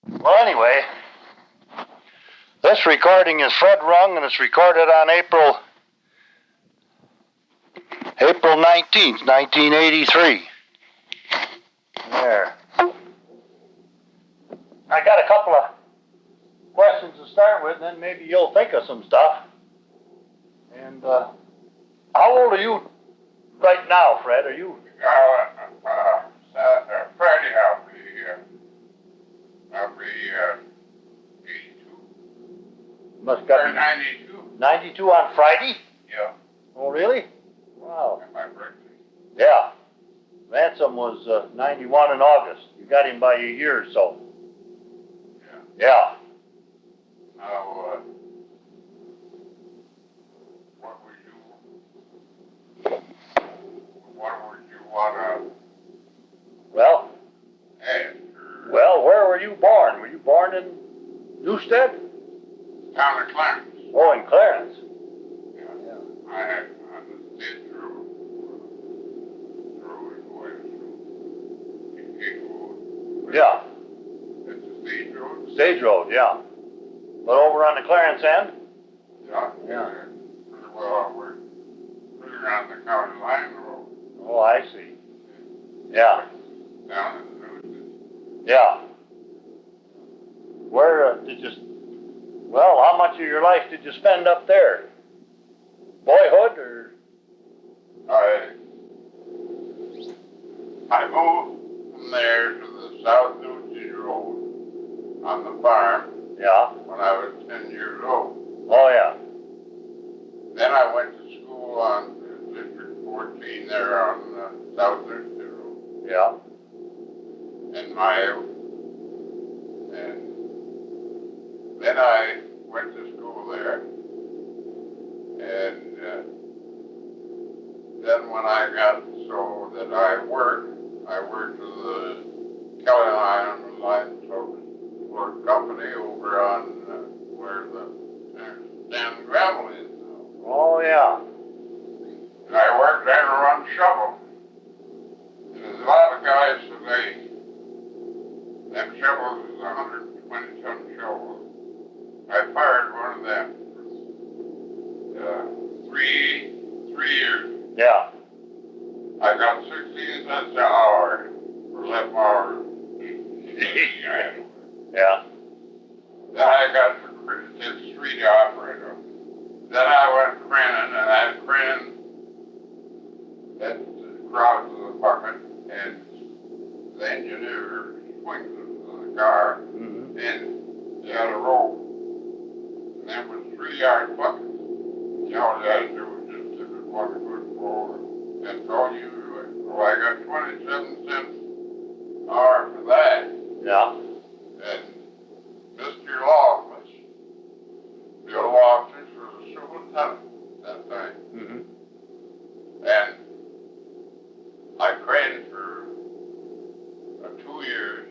Well, anyway, this recording is Fred Rung, and it's recorded on April 19th, 1983. There. I got a couple of questions to start with, and then maybe you'll think of some stuff. And how old are you right now, Fred? Are you? Friday I'll be 82. Must got 92. 92 on Friday? Yeah. Oh, really? Wow. And my birthday. Yeah. Ransom was 91 in August. You got him by a year or so. Yeah. Yeah. Now, what would you want to Well, ask? where were you born? Were you born in Newstead? Town of Clarence. Oh, in Clarence. Yeah. I had on the state road and going through Eagle. Yeah. It's a state road. Stage Road, yeah. But over on the Clarence end? Yeah. Yeah. Pretty well, we're pretty around the county line road. Oh, I see. Yeah. Down in Newstead. Yeah. Where did you... Well, how much of your life did you spend up there? Boyhood or... I moved from there to the South Newstead Road on the farm Yeah. when I was 10 years old. Oh, yeah. Then I went to school on District 14 there on South Newstead Road. Yeah. And then I went to school there. And then when I got so that I worked with the Kelly Line Company over on where the sand and gravel is now. Oh, yeah. And I worked there to run shovel. And there's a lot of guys today. Them shovels is 120-ton shovels. I fired one of them for 3 years. Yeah. I got 16 cents an hour for 11 hours. Yeah. Then I got to street operator. Then I went craning, and I craned at the crowd of the department, and the engineer swings the car, Mm-hmm. and he had a rope, and there was 3-yard buckets. You know what I do was just give it one good roll, and all you do it. So I got 27 cents an hour for that. Yeah. And Mr. Loftus, Bill Loftus was a superintendent that time. Mm-hmm. And I craned for 2 years.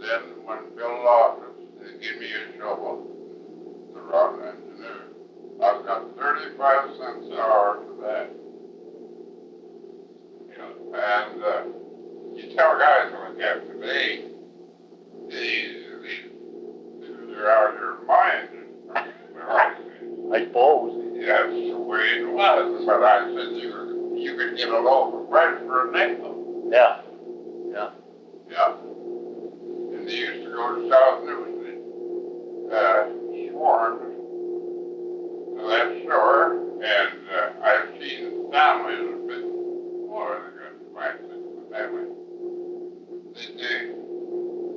Then when Bill Loftus gave me a shovel, the rock engineer, I got 35 cents an hour for that. You know, and you tell guys like that today, they're out of their mind. I suppose. That's the way it was. But I said you could get a loaf of bread for a nickel. Yeah. Yeah. Yeah. And they used to go to South Newstead, swarms to that store, and I've seen families a bit more than 5, 6 families. They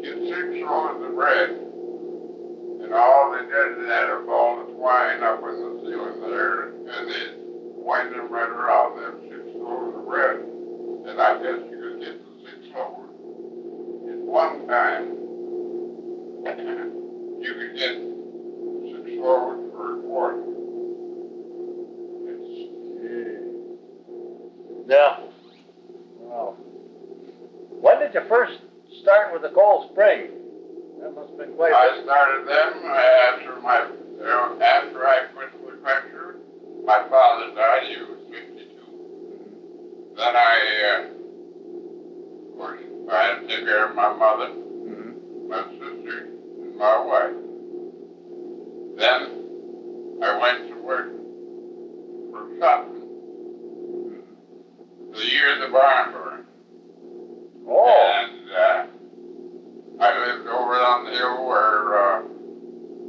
get 6 loaves of bread, and all they did is add a ball of twine up in the ceiling there, and they wind them right around them 6 loaves of bread. And I guess you could get the 6 loaves at one time. You could get 6 loaves for a quarter. Yeah. Wow. When did you first start with the Cold Spring? That must have been quite a I bit. started them after I quit the factory. My father died. He was 52. Then I had to take care of my mother, my sister, and on the hill where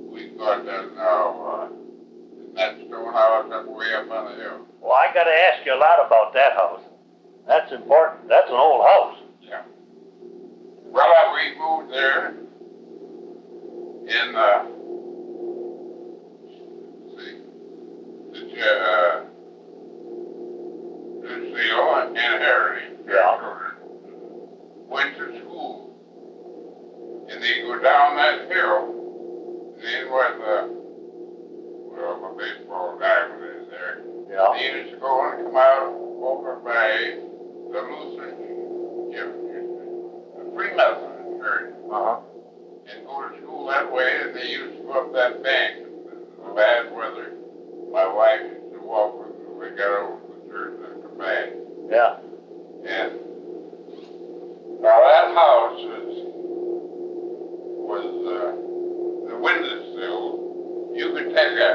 we got that now, that stone house up way up on the hill. Well, I got to ask you a lot about that house. That's important. That's an old house. Yeah. Well, we moved there in, Newstead and Harry. Yeah. Went to school. And they go down that hill, and then was my baseball diamond is there. Yeah. They used to go and come out over by the Lutheran, the Free Methodist Church, and go to school that way, and they used to go up that bank. In the bad weather, my wife used to walk with me. We got over to the church and come back. Yeah. And now that house was the windowsill. You could take a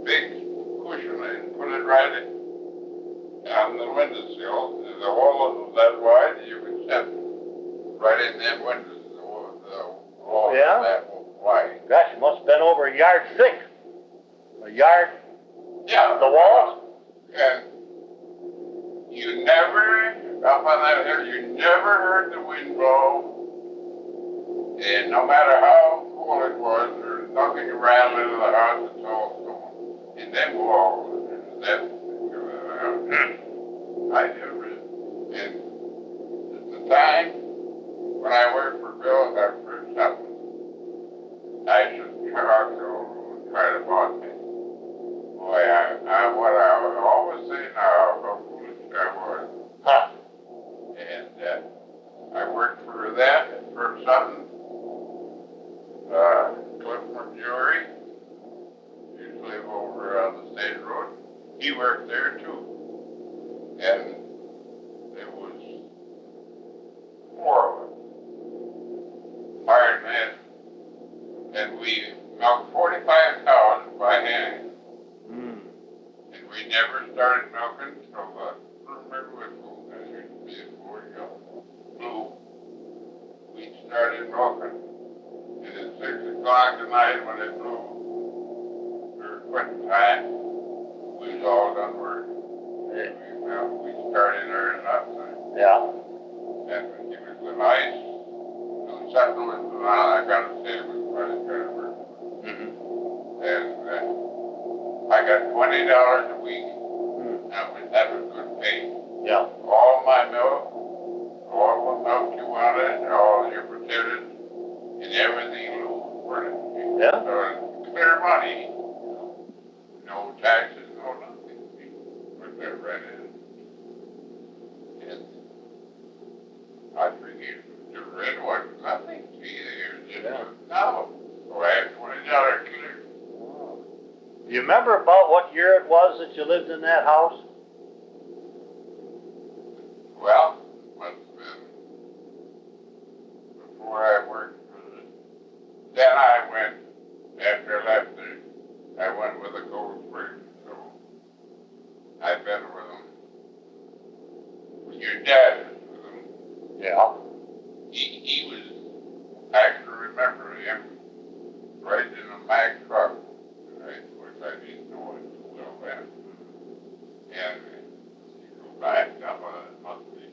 big cushion and put it right on the windowsill. The wall was that wide, you could sit right in that window. The wall Yeah? was that wide. Gosh, it must have been over a yard thick. A yard? Yeah. The walls? And you never, up on that hill, you never heard the wind blow. And no matter how cool it was, there was nothing around into the house at all. And them walls, I never, and at the time when I worked for Bill for something, I should talk to him and try to bought me. Boy, what I would always say now, how foolish I was. Huh. And I worked for that, for something. Cliff Jury, used to live over on the state road. He worked there too. And it was 4 of us, hired men, and we milked 45 cows by hand. And we never started milking until the river whistle, that used to be a 4-year-old blue. We started milking. And at 6 o'clock at night when it blew, or quitting time, we was all done work. We started earning up time. Yeah. And it was a nice, something was, I gotta say, it was quite a good work. And I got $20 a week. That was good pay. Yeah. All my milk, all the milk you wanted, all your potatoes, and everything for it. Yeah. So clear money, no taxes, no nothing. Put that right in. And I figured the rent was nothing to you. Just no. So I had $20 clear. Do you remember about what year it was that you lived in that house? Well, must have been before I worked for the. Then I went, after I left there, I went with the Cold Spring, so I've been with them. Your dad is with them. Yeah. He was, I can remember him riding in a Mack truck, right, which I didn't know it too well then. And you go back up on it, must be,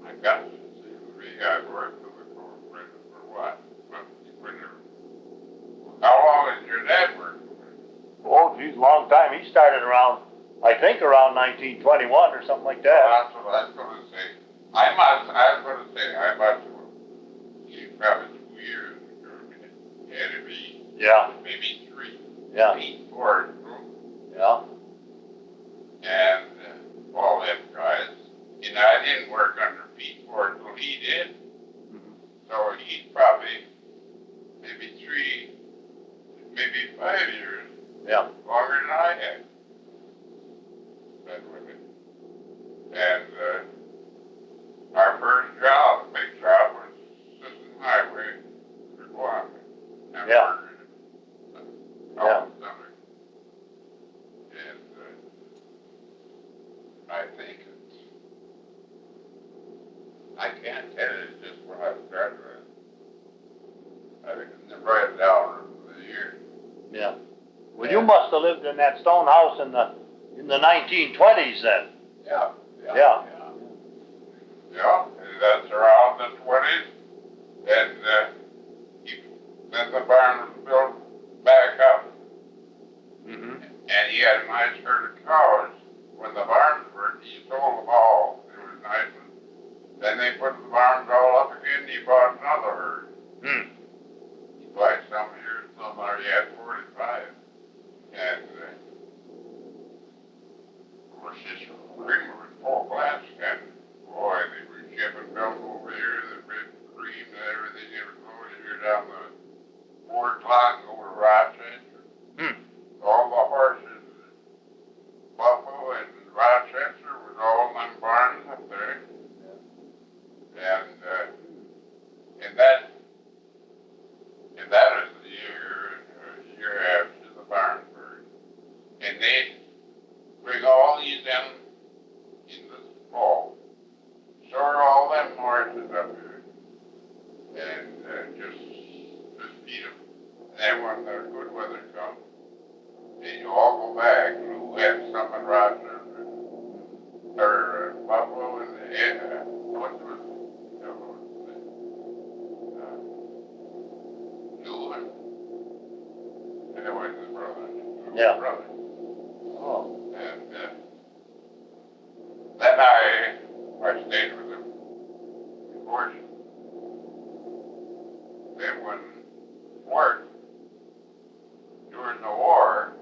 I got to see where he had worked with the Cold Spring for what? How long has your dad worked for? Oh, geez, long time. He started around, I think, around 1921 or something like that. That's what I was going to say. I must have, you probably 2 years ago. It had to be. Yeah. Maybe 3. Yeah. Pete Ford. Yeah. And all them guys. And I didn't work under Pete Ford until he did. So he's probably maybe 3, maybe 5 years. Yeah. Longer than I had. Been with it. And our first job, big job, was System Highway for Guam. Yeah. Yeah. And I think I can't tell you just when I started. you must have lived in that stone house in the 1920s then. Yeah. Yeah. Yeah, that's around the 20s. And then the barn was built back up. Mm-hmm. And he had a nice herd of cows. When the barns were, he sold them all. It was nice. Then they put the barns all up again. He bought another herd. Hmm. He bought some here, some there. He had 45. And of course, his creamer was full glass. And boy, they were shipping milk over here, the red cream and everything. It was going here down the 4 o'clock over to Rochester. Hmm. All the horses, Buffalo and Rochester was all in them barns up there. And that was the year after the barn burned. And they bring all these in the fall. Store all them horses up here. And just feed them. And then when the good weather comes, then you all go back. You have some in Rochester or Buffalo and what was Jewel and it was his brother. Yeah. Brother. Oh. And then I stayed with him. Of course, then when work during the war,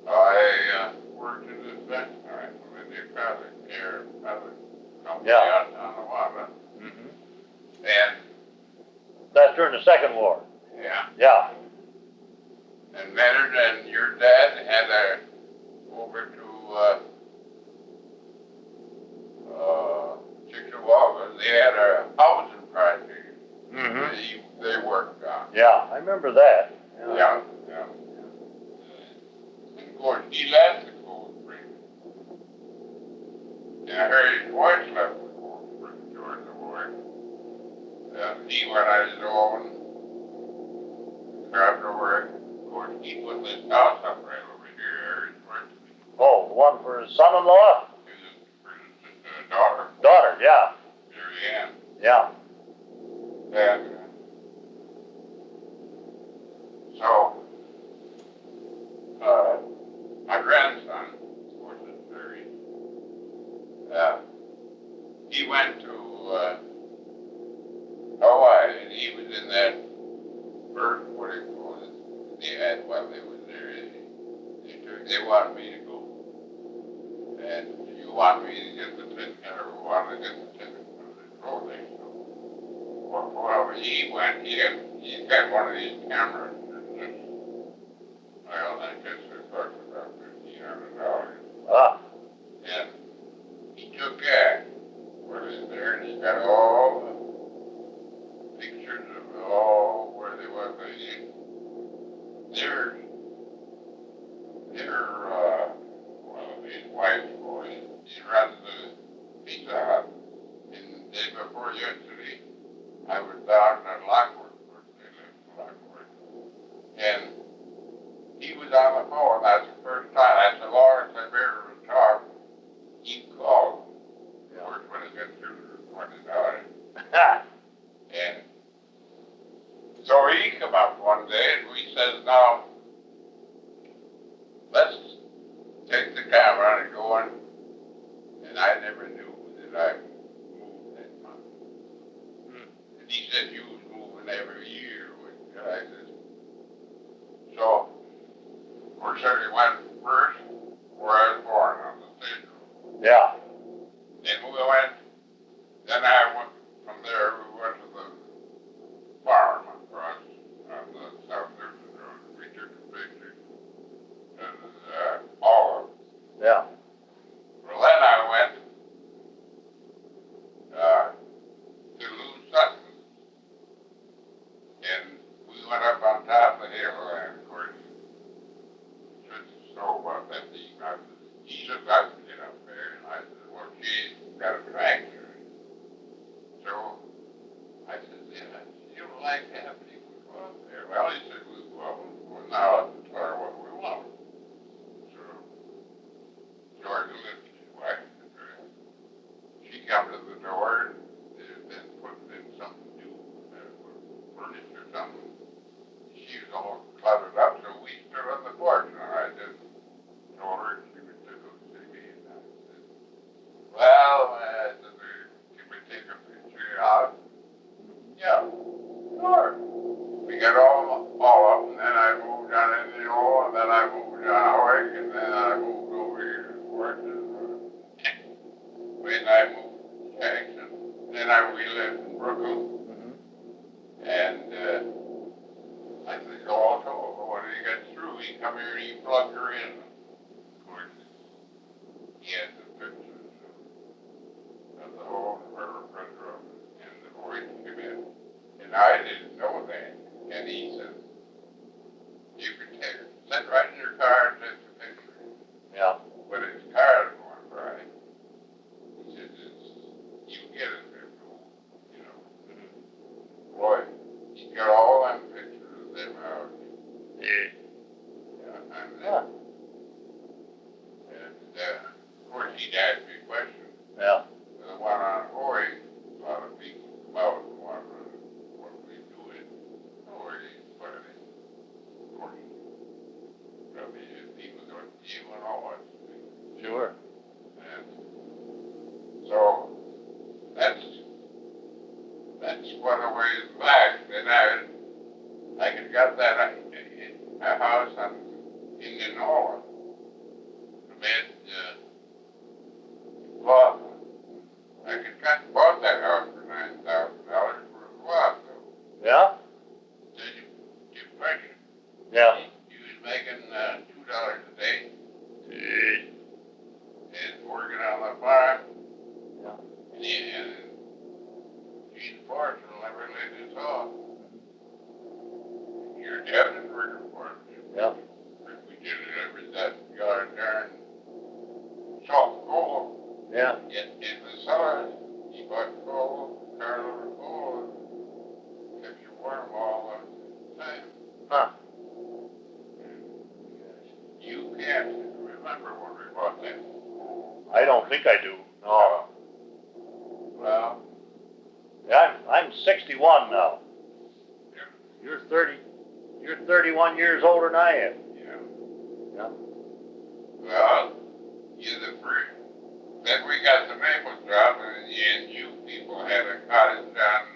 I worked in this veterinary in the aquatic care company Yeah. on the water. Mm-hmm. And That's during the Second War. yeah. Yeah. And Leonard and your dad had over to Chickasaw. They had a housing project. Mm-hmm. They worked on. Yeah, I remember that. Yeah. And of course, he left the Cold Spring. And I heard his wife left the Cold Spring during the war. And he went on his own, grabbed over. Of course, he put this house up right over here. His first Oh, the one for his son-in-law? daughter. Daughter, yeah. Mary Ann. Yeah. And so, my grandson, of course, is Mary. He went to Hawaii, and he was in that first, what do you call it? They had while they was there. They wanted me to go. And you want me to get the ticket, or want to get the ticket for the clothing. Well, he went, he got one of these cameras. Well, I guess it cost about $1,500. Ah. And he took that, what is there, and he got all the pictures of all where they was. One of his wife's boys, he runs the Pizza Hut. And the day before yesterday, I was down at Lockwood, where they lived in Lockwood. And he was on the phone. That's the first time. I said, Lawrence, I better talk. He called. Of course, when he got through $20. And so he come up one day and we says, now, let's take the camera and go on. And I never knew that I moved that much. And he said you was moving every year. I said, so, of course, I went first where I was born on the stage. Yeah. Then we went, then I went from there, we went to the farm across on the South Newstead Road. We took a picture and all of it. Yeah. Well, then I went to Lou Sutton's, and we went up on top of the hill, and of course, just so about that he just got to get up there, and I said, well, she's got a tractor. So I said, yeah, you don't like to have people go up there. Well, he said, we go up and now to tell what we want. So George lived his wife. She come to the door and then put in something new, furniture or something. She was all cluttered up, so we stood on the porch, and I just told her she was to go see me, and I said, well, can we take a picture out? Yeah, sure. We got all up, and then I moved down in the hole, and then I moved down away, and then I moved over here to Fortune. When I moved to Jackson, then we lived in Brooklyn, and I said, oh, when he got through, he come here and he plugged her in. Of course, he had the pictures of the whole refrigerator and the boy came in. And I didn't know that. And he said, you can sit right in your car and take the picture. Yeah. But his car is going by. He said, you get it there, you know. Boy, he got all them pictures of them out. Yeah. And of course, he'd ask me questions. Yeah. The one on Hoy, a lot of people about wondering what we do in Hoy, but of course, probably he was on you and all that. Sure. And so that's what a ways back. Then I could got that a house on Indianola. Made lot. I could got bought that house for $9,000 for a lot though. Yeah. Then you question. Yeah. He was making $2 a day. And working on the farm. Yeah. And she's fortune never laid his off. Your dad is working for him. Yeah. We did it every that yard there and salt coal. Yeah. In the summer, he bought coal, carload of coal, and kept you warm all the time. Huh. You can't remember when we bought that. I don't think I do. No. Well, Yeah, I'm 61 now. yeah. You're 30. You're 31 years older than I am. Yeah. Yeah. Well, you're the first. Then we got the maple job, and you people had a cottage down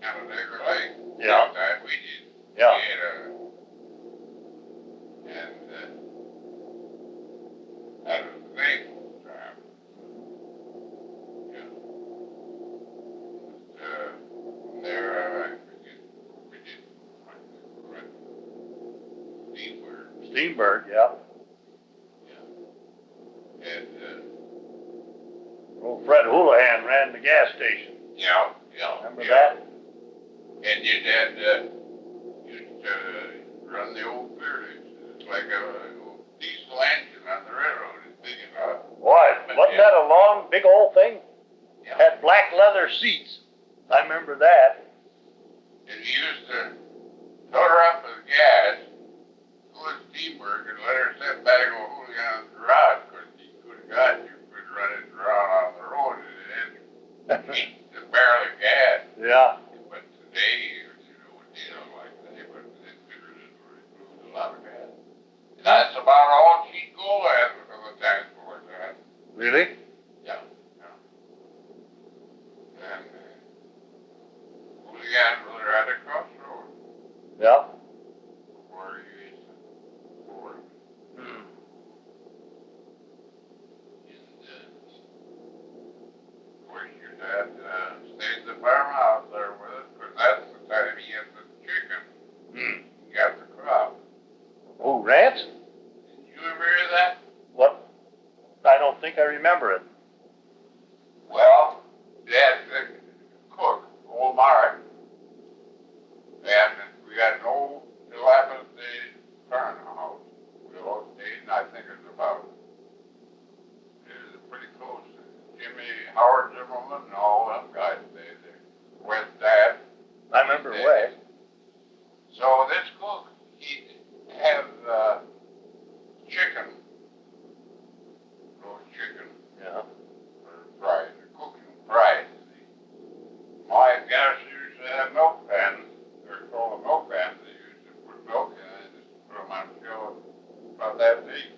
Canandaigua Lake. Yeah. That we did. Yeah. We had that was the maple job. Yeah. There, we did Steamberg. Steenberg, yeah. Yeah. And, Old Fred Houlihan ran the gas station. yeah. Remember yeah. that? And your dad used to run the old clear. It's like a diesel engine on the railroad. It's big enough. What? Wasn't that a long, big old thing? Yeah. Had black leather seats. I remember that. And he used to fill her up with gas, go to Steamberg, and let her sit back on Julian's garage, because he could have got you could run it around on the road, and it's barely gas. Yeah. But today, you know, like they put it figures it a lot of gas. And that's about all she'd go at because of times like that. Really? Yeah. And Julian was right across the road Yeah. where he used to work. Hmm. And of course, your dad stayed in the farmhouse there with us, because that's the time he had the chicken. Hmm. He got the crop. Oh, Rance? Did you ever hear that? What? I don't think I remember it. Well, Dad, the cook, old Mark, and we got an old dilapidated farmhouse. We all stayed, and I think it was pretty close. Jimmy Howard Zimmerman and all them guys stayed there with Dad. I remember Wes. So this cook, had milk pans. They're called milk pans. They used to put milk in and just put them on the shelf about that big.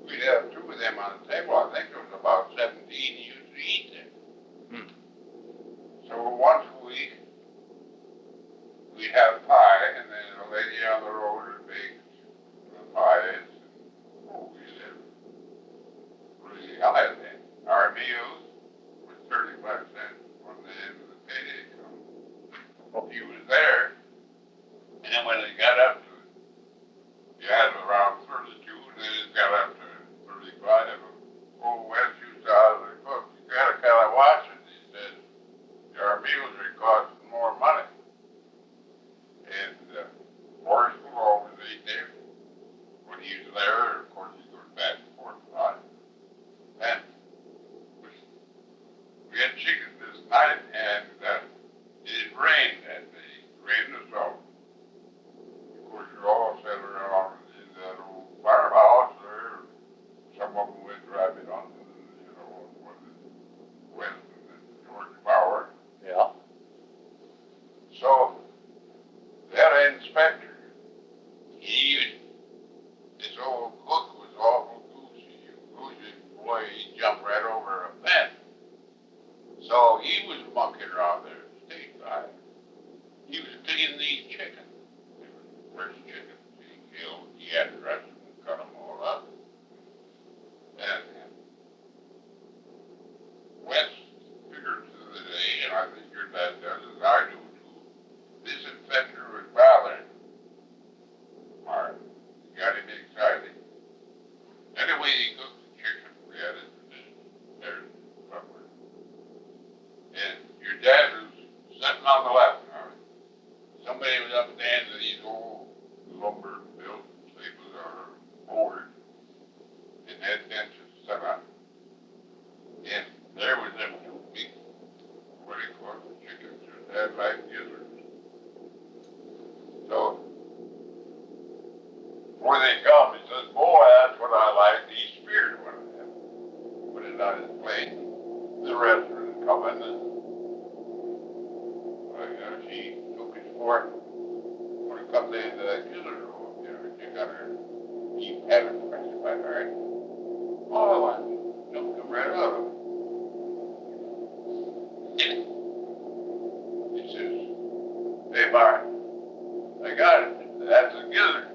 We'd have two of them on the table. I think there was about 17 used to eat them. Hmm. So once a week, we'd have pie, and then a lady on the road would bake the pies. And we lived really high then. Our meals were 35 cents from the end of the payday come. He was there, and then when it got up to, you had around 32, and then it got up to 35. Old West used to have the cook. You gotta kind of watch it. He said, our meals are costing more money. And Forrest would always eat there. When he was there, of course, he goes back and forth a lot. And we had chicken this night, and it rained that day. It rained us all. Of course, you're all sitting around in that old firehouse there. Some of them went driving on, was it Winston and George Bauer. Yeah. So, that inspector, this old cook was awful goosey. Boy, he jumped right over a fence. So he was monkeying around there stateside. He was picking these chickens. They were fresh chickens he killed. He had to dress them and cut them all up. And West figured through the day, and I figured that as I do too, this inspector was bothering Mark. He got him excited. Anyway, he cooked the chicken. We had it there somewhere. And your dad was sitting on the left. Somebody was up at the end of these old lumber built tables or board, and had benches set up. And there was them two big, what do you call it, chickens. Your dad liked gizzards. So, before they come, he says, boy, that's what I like. He speared one of them. Put it on his plate. The rest were coming, and she took his fork. When it comes into that gizzard hole, she got her deep habit pressed by her. All I want, don't come right out of it. He says, hey, Mark, I got it. That's a gizzard.